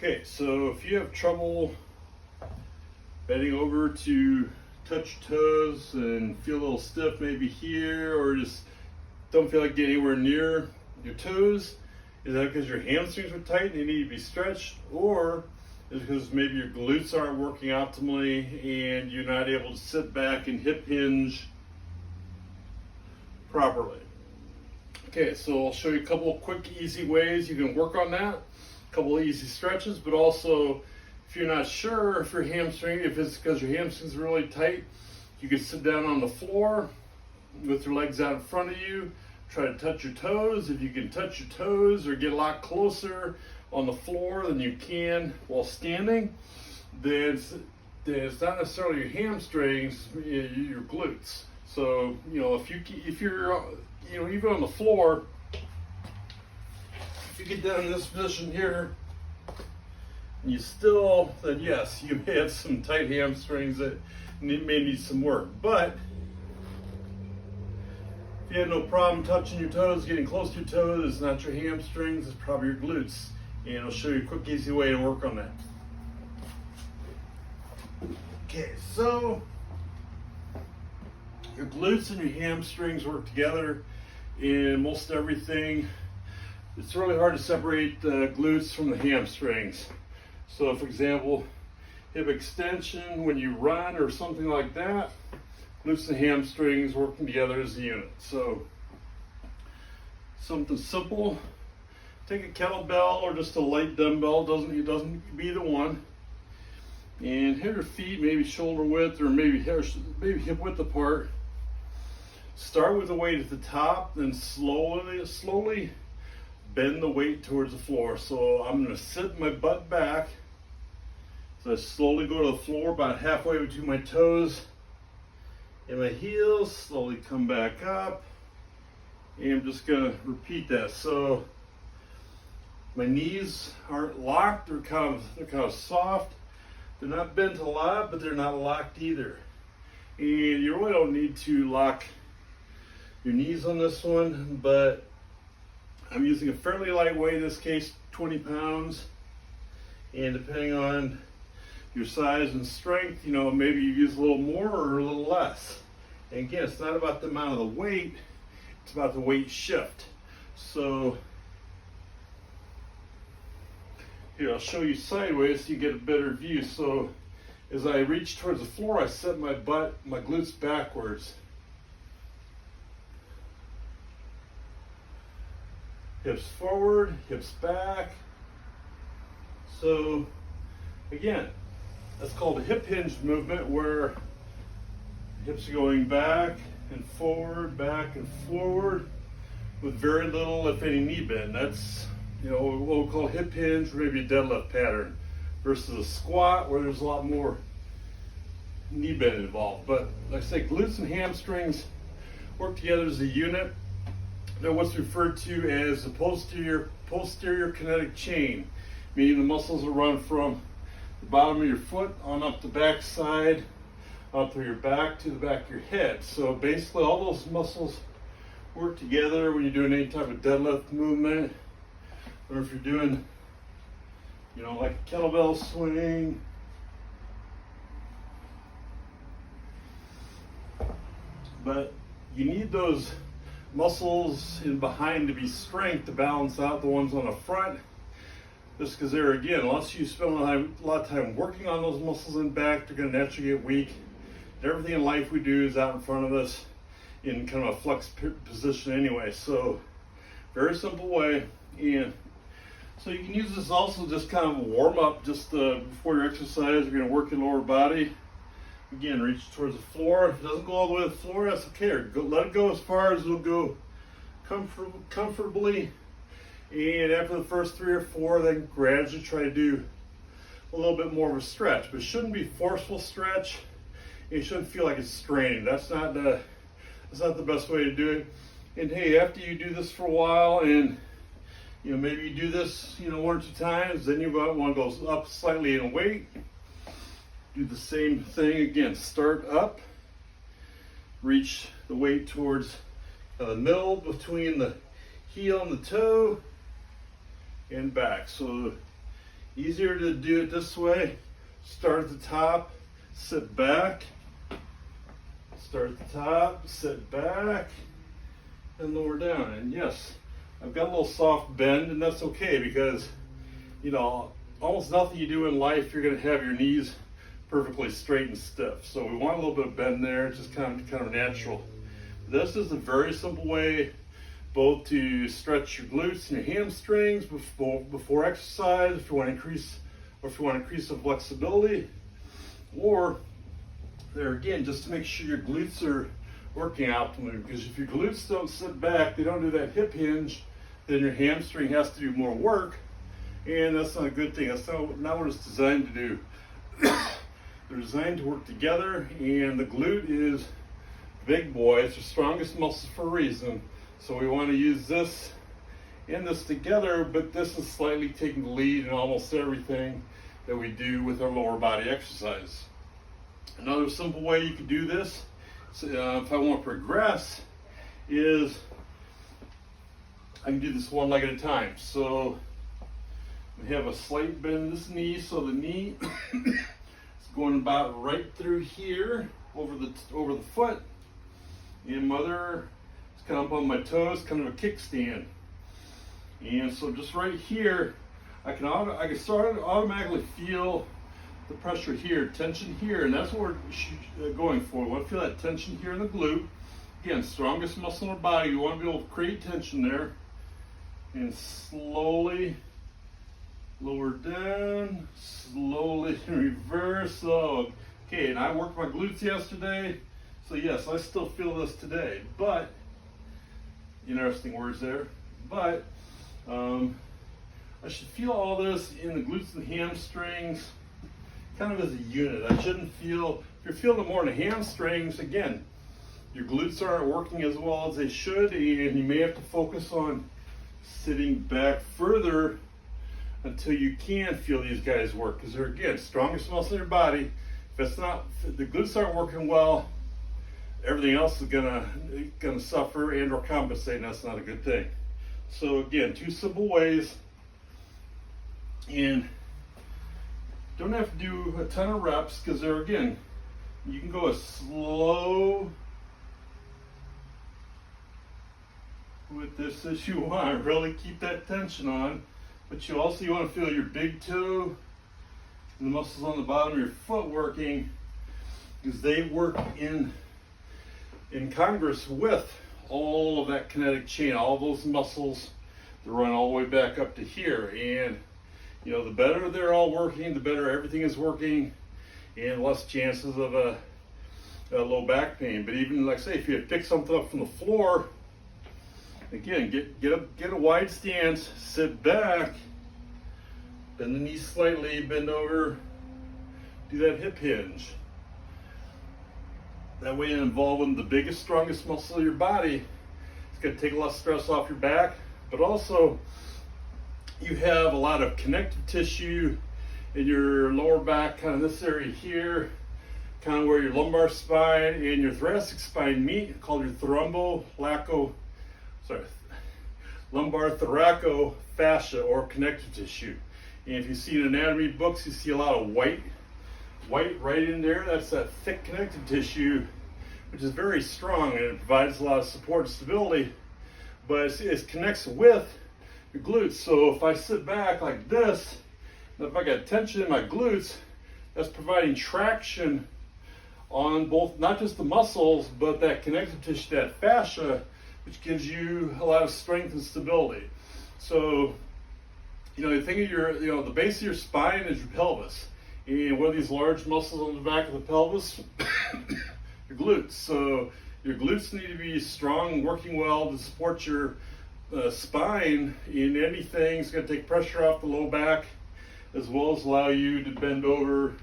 Okay, so if you have trouble bending over to touch your toes and feel a little stiff maybe here, or just don't feel like getting anywhere near your toes, is that because your hamstrings are tight and they need to be stretched, or is it because maybe your glutes aren't working optimally and you're not able to sit back and hip hinge properly? Okay, so I'll show you a couple of quick, easy ways you can work on that. A couple of easy stretches, but also if you're not sure if it's because your hamstrings are really tight, you can sit down on the floor with your legs out in front of you. Try to touch your toes. If you can touch your toes or get a lot closer on the floor than you can while standing, then it's not necessarily your hamstrings, your glutes. So if you're even on the floor, if you get down in this position here, and then yes, you may have some tight hamstrings that may need some work. But if you have no problem touching your toes, getting close to your toes, it's not your hamstrings, it's probably your glutes. And I'll show you a quick, easy way to work on that. Okay, so your glutes and your hamstrings work together in most everything. It's really hard to separate the glutes from the hamstrings. So for example, hip extension, when you run or something like that, glutes and hamstrings working together as a unit. So something simple, take a kettlebell or just a light dumbbell, it doesn't be either one, and hit your feet maybe shoulder width or maybe hip width apart. Start with the weight at the top, then slowly bend the weight towards the floor. So I'm going to sit my butt back. So I slowly go to the floor about halfway between my toes and my heels, slowly come back up. And I'm just going to repeat that. So my knees aren't locked, they're kind of soft. They're not bent a lot, but they're not locked either. And you really don't need to lock your knees on this one, but I'm using a fairly light weight, in this case 20 pounds, and depending on your size and strength, maybe you use a little more or a little less. And again, it's not about the amount of the weight, it's about the weight shift. So here, I'll show you sideways so you get a better view. So as I reach towards the floor, I set my glutes backwards. Hips forward, hips back. So again, that's called a hip hinge movement, where hips are going back and forward with very little, if any, knee bend. That's what we'll call hip hinge, or maybe a deadlift pattern, versus a squat where there's a lot more knee bend involved. But like I say, glutes and hamstrings work together as a unit. They're what's referred to as the posterior kinetic chain, meaning the muscles will run from the bottom of your foot on up the back side, up through your back to the back of your head. So basically all those muscles work together when you're doing any type of deadlift movement, or if you're doing, like a kettlebell swing. But you need those muscles in behind to be strength to balance out the ones on the front. Just because they're, again, unless you spend a lot of time working on those muscles in back, they're going to naturally get weak. And everything in life we do is out in front of us in kind of a flex position anyway. So very simple way. And so you can use this also just kind of a warm up just before your exercise. You're going to work your lower body. Again, reach towards the floor. If it doesn't go all the way to the floor, that's okay. Let it go as far as it'll go comfortably. And after the first 3 or 4, then gradually try to do a little bit more of a stretch. But it shouldn't be forceful stretch. You shouldn't feel like it's straining. That's not the best way to do it. And hey, after you do this for a while, and maybe you do this 1 or 2 times, then you want to go up slightly in weight. Do the same thing again. Start up, reach the weight towards the middle between the heel and the toe, and back. So Easier to do it this way. Start at the top, sit back. Start at the top, sit back, and lower down. And yes, I've got a little soft bend, and that's okay because, you know, almost nothing you do in life, you're going to have your knees perfectly straight and stiff. So we want a little bit of bend there. It's just kind of natural. This is a very simple way both to stretch your glutes and your hamstrings before exercise, if you want to increase the flexibility, or there again, just to make sure your glutes are working optimally. Because if your glutes don't sit back, they don't do that hip hinge, then your hamstring has to do more work, and that's not a good thing. That's not what it's designed to do. They're designed to work together, and the glute is big boy. It's the strongest muscle for a reason. So we want to use this and this together, but this is slightly taking the lead in almost everything that we do with our lower body exercise. Another simple way you can do this, if I want to progress, is I can do this one leg at a time. So we have a slight bend in this knee, so the knee is going about right through here over the foot, and mother is kind of up on my toes, kind of a kickstand. And so just right here, I can start to automatically feel the pressure here, tension here, and that's what we're going for. We want to feel that tension here in the glute. Again, strongest muscle in our body. You want to be able to create tension there. And slowly lower down, slowly reverse. So, okay, and I worked my glutes yesterday, so yes, I still feel this today. But, interesting words there, but I should feel all this in the glutes and hamstrings kind of as a unit. I shouldn't feel, if you're feeling it more in the hamstrings, again, your glutes aren't working as well as they should, and you may have to focus on sitting back further until you can feel these guys work, because they're, again, strongest muscle in your body. If the glutes aren't working well, everything else is gonna suffer and or compensate, and that's not a good thing. So again, two simple ways, and don't have to do a ton of reps, because they're, again, you can go as slow with this as you want. Really keep that tension on, but you want to feel your big toe and the muscles on the bottom of your foot working, because they work in congress with all of that kinetic chain, all those muscles that run all the way back up to here. And you know, the better they're all working, the better everything is working, and less chances of a low back pain. But even, like I say, if you pick something up from the floor, again, get a wide stance, sit back, bend the knees slightly, bend over, do that hip hinge. That way, involving the biggest, strongest muscle of your body, it's going to take a lot of stress off your back, but also you have a lot of connective tissue in your lower back, kind of this area here, kind of where your lumbar spine and your thoracic spine meet, called your lumbar thoraco fascia, or connective tissue. And if you see in anatomy books, you see a lot of white right in there. That's that thick connective tissue, which is very strong, and it provides a lot of support and stability, but it connects with your glutes. So if I sit back like this, and if I got tension in my glutes, that's providing traction on both, not just the muscles, but that connective tissue, that fascia, which gives you a lot of strength and stability. So, you think of the base of your spine is your pelvis. And one of these large muscles on the back of the pelvis, your glutes. So your glutes need to be strong, working well to support your spine in anything. It's going to take pressure off the low back, as well as allow you to bend over,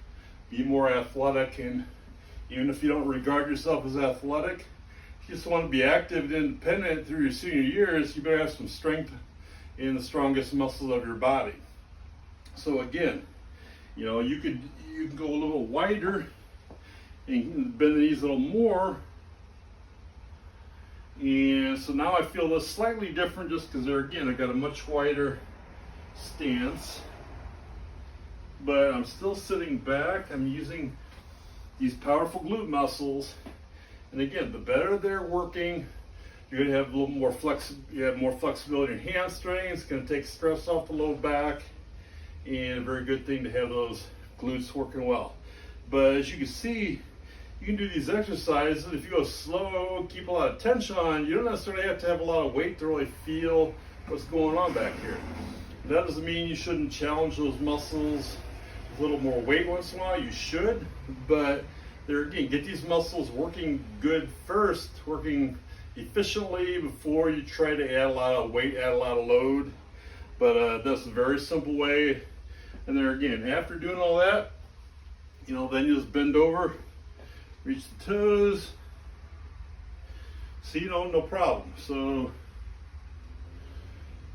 be more athletic. And even if you don't regard yourself as athletic, if you just want to be active and independent through your senior years, you better have some strength in the strongest muscles of your body. So again, you can go a little wider and bend the knees a little more. And so now I feel this slightly different, just because I got a much wider stance. but I'm still sitting back. I'm using these powerful glute muscles. And again, the better they're working, you're gonna have a little more you have more flexibility in your hamstrings. It's gonna take stress off the low back, and a very good thing to have those glutes working well. But as you can see, you can do these exercises. If you go slow, keep a lot of tension on, you don't necessarily have to have a lot of weight to really feel what's going on back here. That doesn't mean you shouldn't challenge those muscles with a little more weight once in a while. You should, but there again, get these muscles working good first, working efficiently before you try to add a lot of weight, add a lot of load. But that's a very simple way. And there again, after doing all that, then you just bend over, reach the toes. See, no problem. So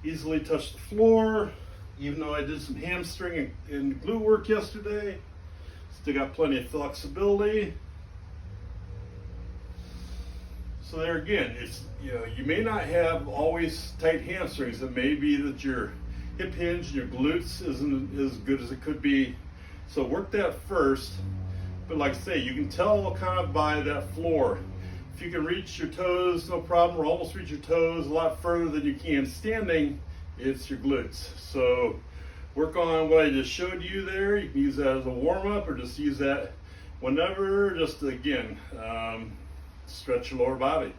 easily touch the floor. Even though I did some hamstring and glute work yesterday, still got plenty of flexibility. So there again, it's you may not have always tight hamstrings. It may be that your hip hinge and your glutes isn't as good as it could be. So work that first. But like I say, you can tell kind of by that floor. If you can reach your toes, no problem, or almost reach your toes a lot further than you can standing, it's your glutes. So work on what I just showed you there. You can use that as a warm-up, or just use that whenever, just to, again, stretch your lower body.